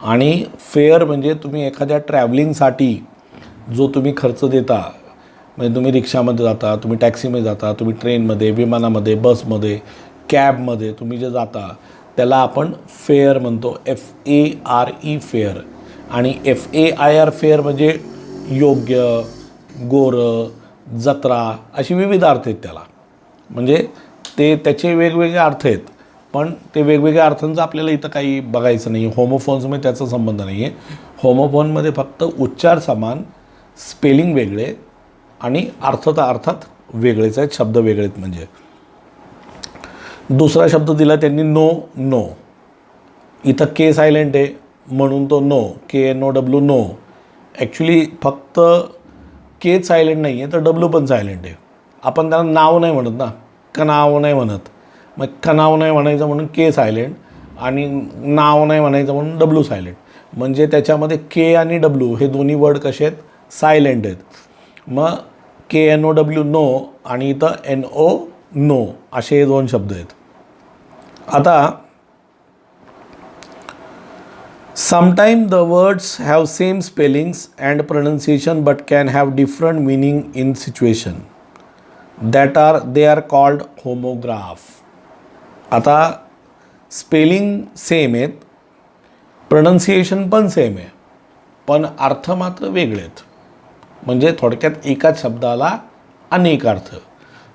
आणि फेअर म्हणजे तुम्ही एखाद्या ट्रॅव्हलिंगसाठी जो तुम्ही खर्च देता, म्हणजे तुम्ही रिक्षामध्ये जाता, तुम्ही टॅक्सीमध्ये जाता, तुम्ही ट्रेनमध्ये, विमानामध्ये, बसमध्ये, कॅबमध्ये तुम्ही जे जाता त्याला आपण फेअर म्हणतो, FARE फेअर. आणि FAIR फेअर म्हणजे योग्य, गोरं, जत्रा, अशी विविध अर्थ आहेत त्याला. म्हणजे त्याचे वेगवेगळे अर्थ आहेत, पण ते वेगवेगळ्या अर्थांचं आपल्याला इथं काही बघायचं नाही. होमोफोन्समध्ये त्याचा संबंध नाही आहे. होमोफोनमध्ये फक्त उच्चार समान, स्पेलिंग वेगळे आणि अर्थात वेगळेच आहेत, शब्द वेगळे आहेत. म्हणजे दुसरा शब्द दिला त्यांनी नो. इथं के सायलेंट आहे म्हणून तो नो, KNOW नो. ॲक्च्युली फक्त के सायलेंट नाही आहे तर W पण सायलेंट आहे. आपण त्याला नाव नाही म्हणत ना, नाव नाही म्हणत. मग नाव नाही म्हणायचं म्हणून के सायलेंट, आणि नाव नाही म्हणायचं म्हणून W सायलेंट. म्हणजे त्याच्यामध्ये के आणि W हे दोन्ही वर्ड कसे आहेत, सायलेंट आहेत. मग KNOW नो आणि इथं NO नो असे हे दोन शब्द आहेत. आता Sometimes the words have same spellings and pronunciation but can have different meaning in situation. They are called homograph. आता स्पेलिंग सेम आहेत, प्रोनन्सिएशन पण सेम आहे, पण अर्थ मात्र वेगळे आहेत. म्हणजे थोडक्यात एकाच शब्दाला अनेक अर्थ.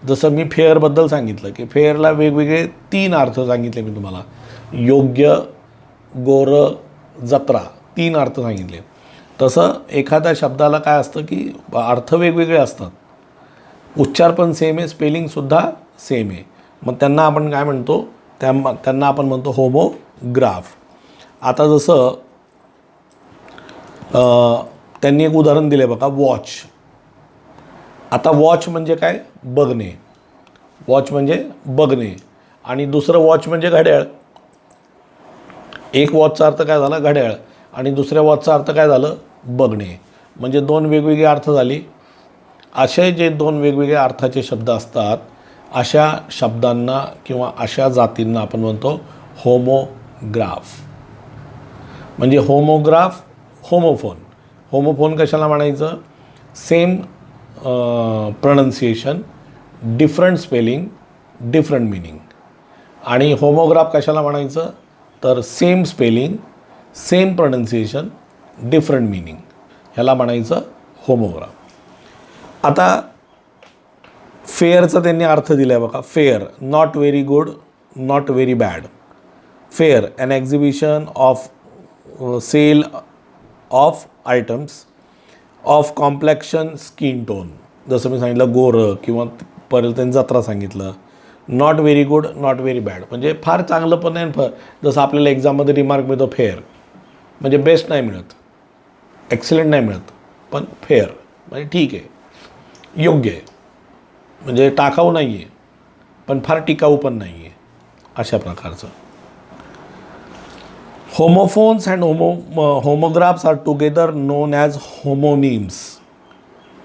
जसं मी फेअरबद्दल सांगितलं की फेअरला वेगवेगळे 3 अर्थ सांगितले मी तुम्हाला. योग्य, गोरं, जत्रा 3 अर्थ सांगितले. तसं एखाद्या शब्दाला काय असतं की अर्थ वेगवेगळे असतात, उच्चार पण सेम आहे, स्पेलिंगसुद्धा सेम आहे. मग त्यांना आपण काय म्हणतो, त्यांना आपण म्हणतो होमोग्राफ. आता जसं त्यांनी एक उदाहरण दिले बघा, वॉच. आता वॉच म्हणजे काय, बघणे. वॉच म्हणजे बघणे आणि दुसरं वॉच म्हणजे घड्याळ. एक वॉचचा अर्थ काय झाला, घड्याळ, आणि दुसऱ्या वॉचचा अर्थ काय झालं, बघणे. म्हणजे 2 वेगवेगळे अर्थ झाले. असे जे 2 वेगवेगळ्या अर्थाचे शब्द असतात, अशा शब्दांना किंवा अशा जातींना आपण म्हणतो होमोग्राफ. म्हणजे होमोग्राफ, होमोफोन. होमोफोन कशाला म्हणायचं, same pronunciation, different spelling, different meaning. आणि होमोग्राफ कशाला म्हणायचं, तर same spelling, same pronunciation, different meaning, ह्याला म्हणायचं होमोग्राफ. आता फेअरचा त्यांनी अर्थ दिला आहे बघा. Fair, not very good, not very bad. Fair, an exhibition of sale of items of complexion, skin tone. जसं मी सांगितलं गोरं, किंवा परत त्यांनी जत्रा सांगितलं. Not very good, not very bad म्हणजे फार चांगलं पण नाही, जसं आपल्याला एक्झाममध्ये रिमार्क मिळतो फेअर, म्हणजे बेस्ट नाही मिळत, एक्सलंट नाही मिळत, पण फेअर म्हणजे ठीक आहे, योग्य आहे, म्हणजे टाकाऊ नाही आहे पण फार टिकाऊ पण नाही आहे, अशा प्रकारचं. Homophones and homographs are together known as homonyms.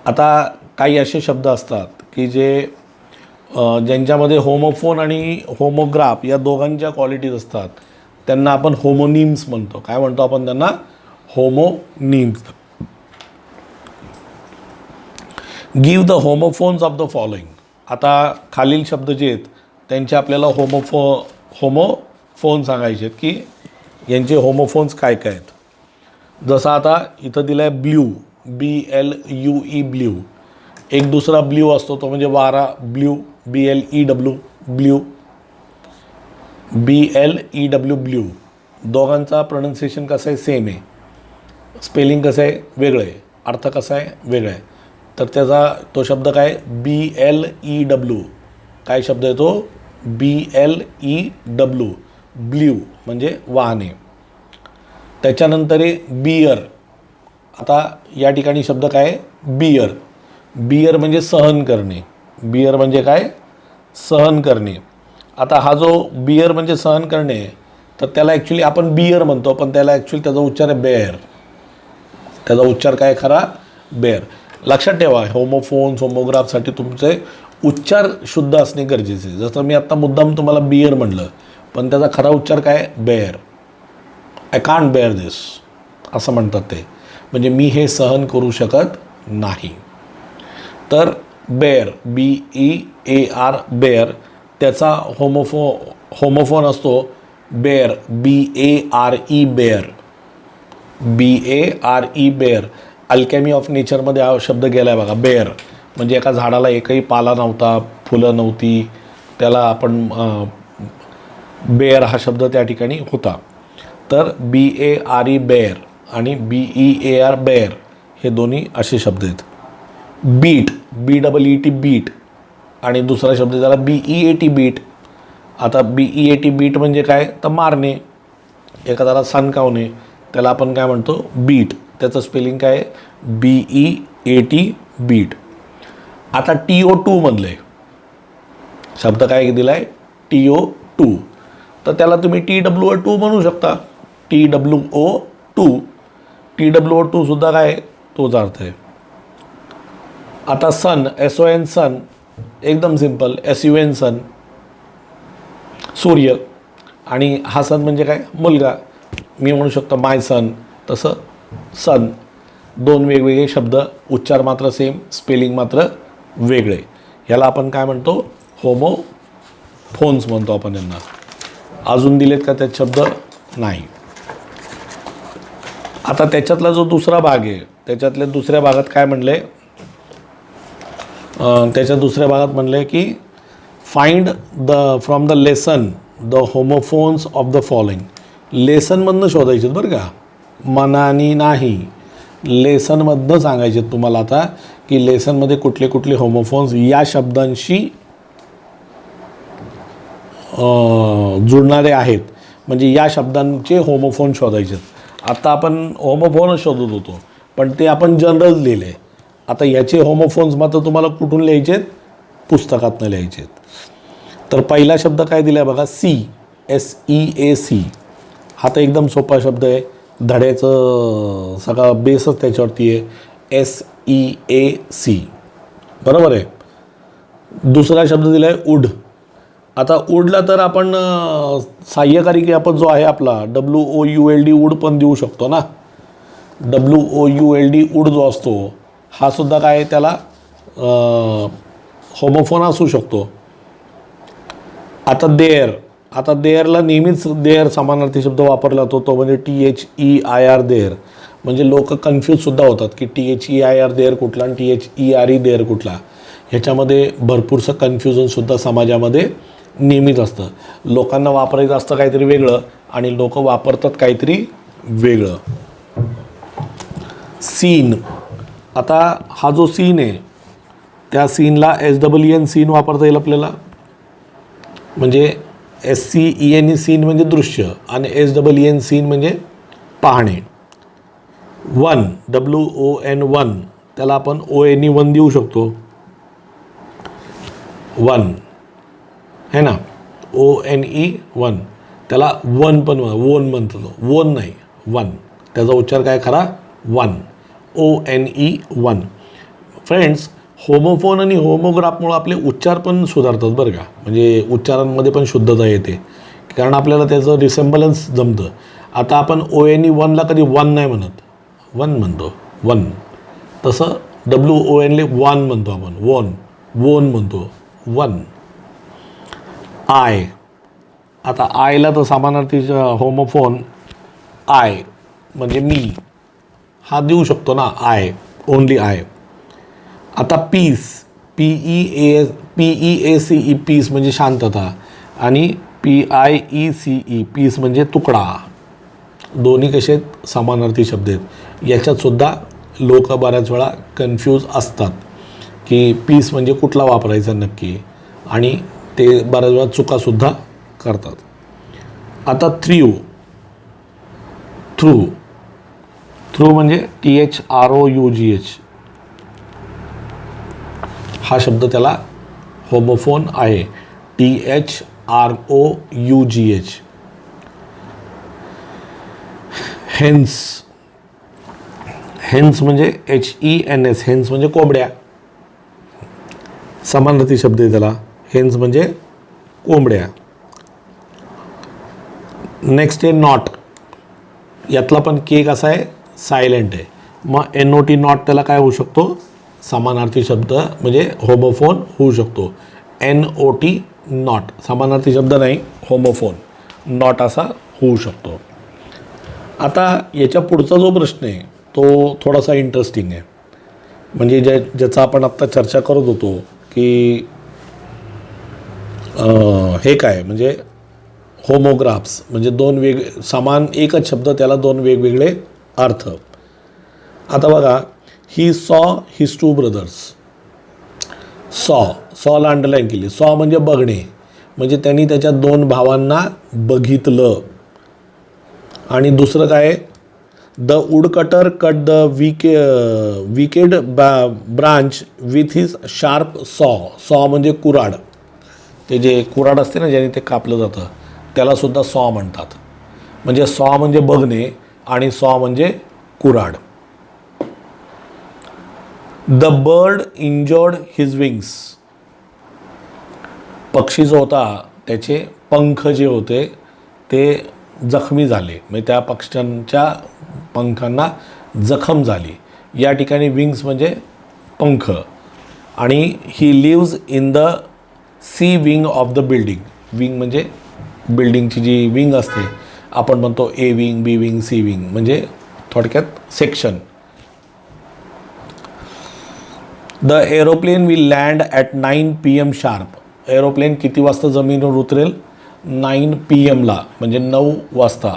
आता काही असे शब्द असतात की जे ज्यांच्यामध्ये होमोफोन आणि होमोग्राफ या दोघांच्या क्वालिटीज असतात, त्यांना आपण होमोनिम्स म्हणतो. काय म्हणतो आपण त्यांना, homonyms. Give the homophones of the following. आता खालील शब्द जे आहेत त्यांचे आपल्याला होमोफोन सांगायचे आहेत की यांचे होमोफोन्स काय काय आहेत. जसं आता इथं दिलं आहे ब्ल्यू, BLUE ब्ल्यू. एक दुसरा ब्ल्यू असतो तो म्हणजे वारा, blue, BLEW blue, BLEW blue. दोघांचा प्रोनन्सिएशन कसं आहे, सेम आहे, स्पेलिंग कसं आहे, वेगळं आहे, अर्थ कसा आहे, वेगळा आहे. तर त्याचा तो शब्द काय, BLEW. काय शब्द आहे तो, BLEW ब्ल्यू म्हणजे वाहने. त्याच्यानंतर आहे बियर. आता या ठिकाणी शब्द काय, बियर. बियर म्हणजे सहन करणे. बियर म्हणजे काय, सहन करणे. आता हा जो बियर म्हणजे सहन करणे, तर त्याला ॲक्च्युली आपण बियर म्हणतो, पण त्याला ॲक्च्युली त्याचा उच्चार आहे बेअर. त्याचा उच्चार काय खरा, बेअर. लक्षात ठेवा, होमोफोन्स, होमोग्राफसाठी तुमचे उच्चार शुद्ध असणे गरजेचे आहे. जसं मी आत्ता मुद्दाम तुम्हाला बियर म्हणलं, पण त्याचा खरा उच्चार काय, बेअर. आय कांट बेअर दिस असं म्हणतात ते, म्हणजे मी हे सहन करू शकत नाही. तर बेअर, BEAR बेअर, त्याचा होमोफोन असतो bare, BARE bare, BARE bare. Alchemy of नेचरमध्ये हा शब्द गेला आहे बघा, बेअर म्हणजे एका झाडाला एकही पाला नव्हता, फुलं नव्हती, त्याला आपण बेअर हा शब्द त्या ठिकाणी होता. तर BARE बेअर आणि BEAR बेअर हे दोन्ही असे शब्द आहेत. बीट, BEET बीट, आणि दुसरा शब्द त्याला BEAT बीट. आता BEAT बीट म्हणजे काय, तर मारणे, एखाद्याला सणकावणे, त्याला आपण काय म्हणतो, बीट. त्याचं स्पेलिंग काय, BEAT बीट. आता TO2 मधले शब्द काय दिला आहे, TO2, तर त्याला तुम्ही TWO2 म्हणू शकता, TWO2. TWO2 सुद्धा काय, तोच अर्थ आहे. आता सन, SON सन, एकदम सिंपल, SUN सन, सूर्य. आणि हा सन म्हणजे काय, मुलगा. मी म्हणू शकतो माय सन, तसं सन दोन वेगवेगळे शब्द, उच्चार मात्र सेम, स्पेलिंग मात्र वेगळे. याला आपण काय म्हणतो? होमोफोन्स म्हणतो आपण यांना. अजून दिलेत का त्यात शब्द? नाही. आता त्याच्यातला जो दुसरा भाग आहे, त्याच्यातल्या दुसऱ्या भागात काय म्हणले? त्याच्या दुसऱ्या भागात म्हणले की find from the lesson the homophones of the following. लेसनमधनं शोधायचे बरं का, मनानी नाही. लेसनमधनं सांगायचे तुम्हाला आता की लेसनमध्ये कुठले कुठले होमोफोन्स या शब्दांशी जुळणारे आहेत, म्हणजे या शब्दांचे होमोफोन शोधायचे. आता आपण होमोफोनच शोधत होतो, पण ते आपण जनरल लिहिले. आता याचे होमोफोन्स मात्र तुम्हाला कुठून लिहायचे? पुस्तकातनं लिहायचे. तर पहिला शब्द काय दिला आहे बघा, सी, SEAC. हा तर एकदम सोपा शब्द आहे, धड्याचं सगळा बेसच त्याच्यावरती आहे, SEAC. बरोबर आहे. दुसरा शब्द दिला आहे उड. आता उडला तर आपण सहाय्यकारी क्रियापद जो आहे आपला WOULD उड पण देऊ शकतो ना. WOULD उड जो असतो हा सुद्धा काय त्याला होमोफोन असू शकतो. आता देअर. आता देअरला नेहमीच देअर समानार्थी शब्द वापरला जातो, तो म्हणजे THEIR देअर. म्हणजे लोक कन्फ्यूजसुद्धा होतात की THEIR देअर कुठला आणि THERE देअर कुठला. ह्याच्यामध्ये भरपूरसं कन्फ्युजनसुद्धा समाजामध्ये नेहमीच असतं. लोकांना वापरायचं असतं काहीतरी वेगळं आणि लोक वापरतात काहीतरी वेगळं. सीन. आता हा जो सीन आहे त्या सीनला SEEN सीन वापरता येईल आपल्याला. म्हणजे SCENE सीन म्हणजे दृश्य आणि SEEN सीन म्हणजे पाहणे. वन, WON त्याला आपण ONE वन देऊ शकतो. वन है ना, ONE वन. त्याला वन पण वोन म्हणतो, वोन नाही वन. त्याचा उच्चार काय खरा? One, ONE one. Friends, homophone आणि होमोग्राफमुळे आपले उच्चार पण सुधारतात बरं का. म्हणजे उच्चारांमध्ये पण शुद्धता येते, कारण आपल्याला त्याचं रिसेम्बलन्स जमतं. आता आपण ONE वनला कधी वन नाही म्हणत, वन म्हणतो, वन. तसं WONले वन म्हणतो आपण, वोन, वोन म्हणतो, वन. आय. आता आयला तर समानार्थी होमोफोन आय म्हणजे मी हा देऊ शकतो ना, आय, ओनली आय. आता पीस, PEACE पीस म्हणजे शांतता आणि PIECE पीस म्हणजे तुकडा. दोन्ही कसे समानार्थी शब्द आहेत. याच्यातसुद्धा लोक बऱ्याच वेळा कन्फ्यूज असतात की पीस म्हणजे कुठला वापरायचा नक्की, आणि ते बऱ्याच वेळा चुकासुद्धा करतात. आता थ्रू. थ्रू, थ्रू म्हणजे THROUGH. हा शब्द त्याला होमोफोन आहे, THROUGH. हेन्स. हेन्स म्हणजे HENS. हेन्स म्हणजे कोंबड्या. समानार्थी शब्द आहे त्याला. हेन्स म्हणजे कोंबड्या. नेक्स्ट आहे नॉट. यातला पण के कसा आहे? सायलेंट आहे. मग NOT नॉट त्याला काय होऊ शकतो? समानार्थी शब्द म्हणजे होमोफोन होऊ शकतो. NOT नॉट समानार्थी शब्द नाही, होमोफोन, नॉट असा होऊ शकतो. आता याच्या पुढचा जो प्रश्न आहे तो थोडासा इंटरेस्टिंग आहे. म्हणजे ज्याचा आपण आत्ता चर्चा करत होतो की हे काय म्हणजे होमोग्राफ्स म्हणजे दोन समान एकच शब्द त्याला दोन वेगवेगळे अर्थ. आता बघा, he saw his two brothers. सॉला अंडरलाईन केली. सॉ म्हणजे बघणे, म्हणजे त्यांनी त्याच्या दोन भावांना बघितलं. आणि दुसरं काय? The woodcutter cut the wicked branch with his sharp सॉ. सॉ म्हणजे कुऱ्हाड. ते जे कुऱ्हाड असते ना ज्याने ते कापलं जातं त्याला सुद्धा सॉ म्हणतात. म्हणजे सॉ म्हणजे बघणे आणि सॉ म्हणजे कुऱ्हाड. The bird injured his wings. पक्षी जो होता त्याचे पंख जे होते ते जखमी झाले, म्हणजे त्या पक्ष्यांच्या पंखांना जखम झाली. या ठिकाणी विंग्स म्हणजे पंख. आणि he lives in the C wing of the building. Wing म्हणजे बिल्डिंगची जी विंग असते, आपण म्हणतो A wing, B wing, C wing, म्हणजे थोडक्यात section. The aeroplane will land at 9 PM sharp. Aeroplane किती वाजता जमिनीवर उतरेल? 9 PM ला, म्हणजे 9 वाजता.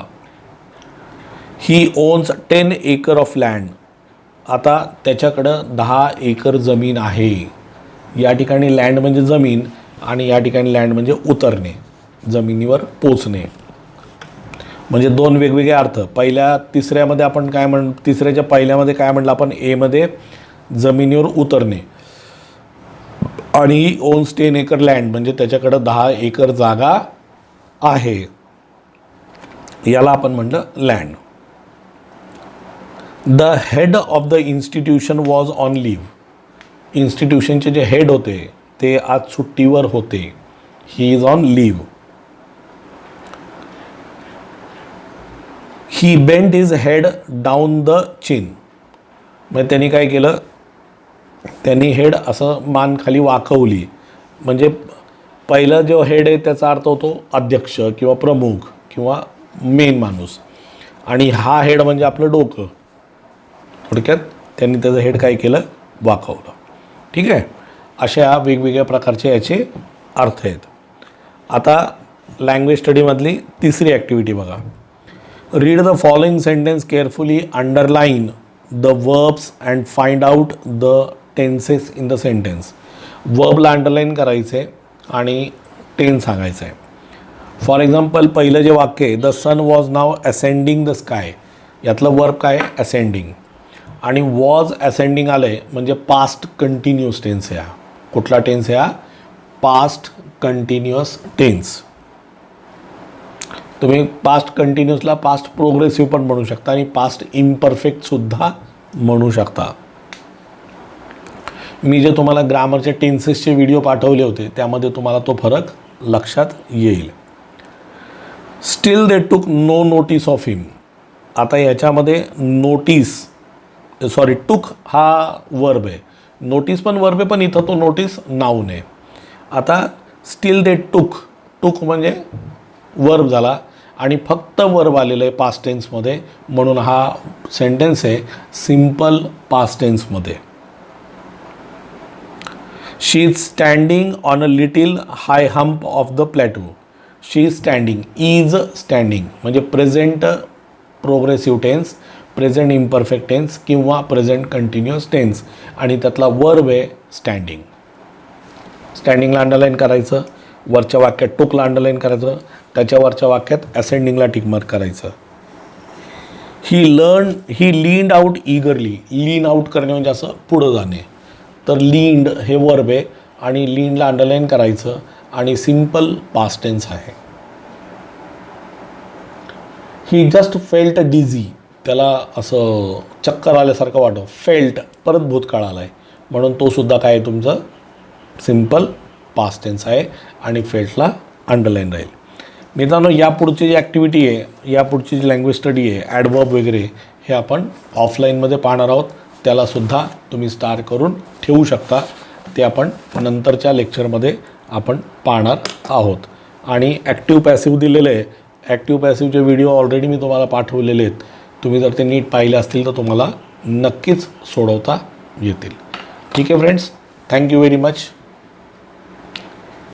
ही ओन्स 10 एकर ऑफ लँड. आता त्याच्याकडं 10 एकर जमीन आहे. या ठिकाणी लँड म्हणजे जमीन आणि या ठिकाणी लँड म्हणजे उतरणे, जमिनीवर पोचणे. म्हणजे दोन वेगवेगळे अर्थ. तिसऱ्यामध्ये आपण काय तिसऱ्याच्या पहिल्यामध्ये काय म्हटलं आपण? एमध्ये जमिनीवर उतरणे आणि ओन्स 10 एकर लँड म्हणजे त्याच्याकडं 10 एकर जागा आहे, याला आपण म्हटलं land. The head of the institution was on leave. इन्स्टिट्यूशनचे जे हेड होते ते आज सुट्टीवर होते. He is on leave. He bent his head down the chin. म्हणजे त्यांनी काय केलं? त्यांनी हेड असं मान खाली वाकवली. म्हणजे पहिला जो हेड आहे त्याचा अर्थ होतो अध्यक्ष किंवा प्रमुख किंवा मेन माणूस, आणि हा हेड म्हणजे आपलं डोकं. थोडक्यात त्यांनी त्याचं हेड काय केलं? वाकवलं. ठीक आहे. अशा वेगवेगळ्या प्रकारचे याचे अर्थ आहेत. आता लँग्वेज स्टडीमधली तिसरी ॲक्टिव्हिटी बघा. Read the following sentence carefully, underline the verbs and find out the tenses in the sentence. वर्बला अंडरलाईन करायचं आहे आणि टेन्स सांगायचं आहे. फॉर एक्झाम्पल पहिलं जे वाक्य आहे, the sun was now ascending the sky. यातलं वर्ब काय? असेंडिंग. आणि वॉज असेंडिंग आलं आहे म्हणजे पास्ट कंटिन्युअस टेन्स आहे. कुठला टेन्स आहे? Past continuous tense. तुम्ही पास्ट कंटिन्युअसला पास्ट प्रोग्रेसिव्ह पण म्हणू शकता आणि पास्ट इम्परफेक्टसुद्धा म्हणू शकता. मी जे तुम्हाला ग्रामरच्या टेन्सेसचे व्हिडिओ पाठवले होते त्यामध्ये तुम्हाला तो फरक लक्षात येईल. स्टील दे टूक नो नोटीस ऑफ हिम. आता याच्यामध्ये टूक हा वर्ब आहे, नोटीस पण वर्ब आहे, पण इथं तो नोटीस नाऊन आहे. आता स्टील दे टूक म्हणजे वर्ब झाला आणि फक्त वर्ब आलेलं आहे पास्ट टेन्समध्ये, म्हणून हा सेंटेन्स आहे सिम्पल पास्ट टेन्समध्ये. She is standing on a little high hump of the plateau. She is standing, is standing म्हणजे present progressive tense, present imperfect tense किंवा प्रेझेंट कंटिन्युअस टेन्स, आणि त्यातला वर्ब आहे स्टँडिंग. स्टँडिंगला अंडरलाईन करायचं, वरच्या वाक्यात टूकला अंडरलाईन करायचं, त्याच्या वरच्या वाक्यात असेंडिंगला टिकमार्क करायचं. He leaned out eagerly. Lean out करणे म्हणजे असं पुढं जाणे. तर लीन्ड हे वर्ब आहे आणि लीनला अंडरलाईन करायचं आणि सिम्पल पास्ट टेन्स आहे. ही जस्ट फेल्ट डिझी. त्याला असं चक्कर आल्यासारखं वाटतं. फेल्ट परत भूतकाळ आला आहे म्हणून तो सुद्धा काय आहे तुमचं सिम्पल पास्ट टेन्स आहे आणि फेल्टला अंडरलाईन राहील. मित्रांनो, यापुढची जी ॲक्टिव्हिटी आहे, यापुढची जी लँग्वेज स्टडी आहे, ॲडवर्ब वगैरे, हे आपण ऑफलाईनमध्ये पाहणार आहोत. त्यालासुद्धा तुम्ही स्टार करून ठेवू शकता. ते आपण नंतरच्या लेक्चरमध्ये आपण पाहणार आहोत. आणि ॲक्टिव्ह पॅसिव्ह दिलेलं आहे. ॲक्टिव्ह पॅसिव्हचे व्हिडिओ ऑलरेडी मी तुम्हाला पाठवलेले आहेत. तुम्ही जर ते नीट पाहिले असतील तर तुम्हाला नक्कीच सोडवता येतील. ठीक आहे फ्रेंड्स, थँक्यू व्हेरी मच.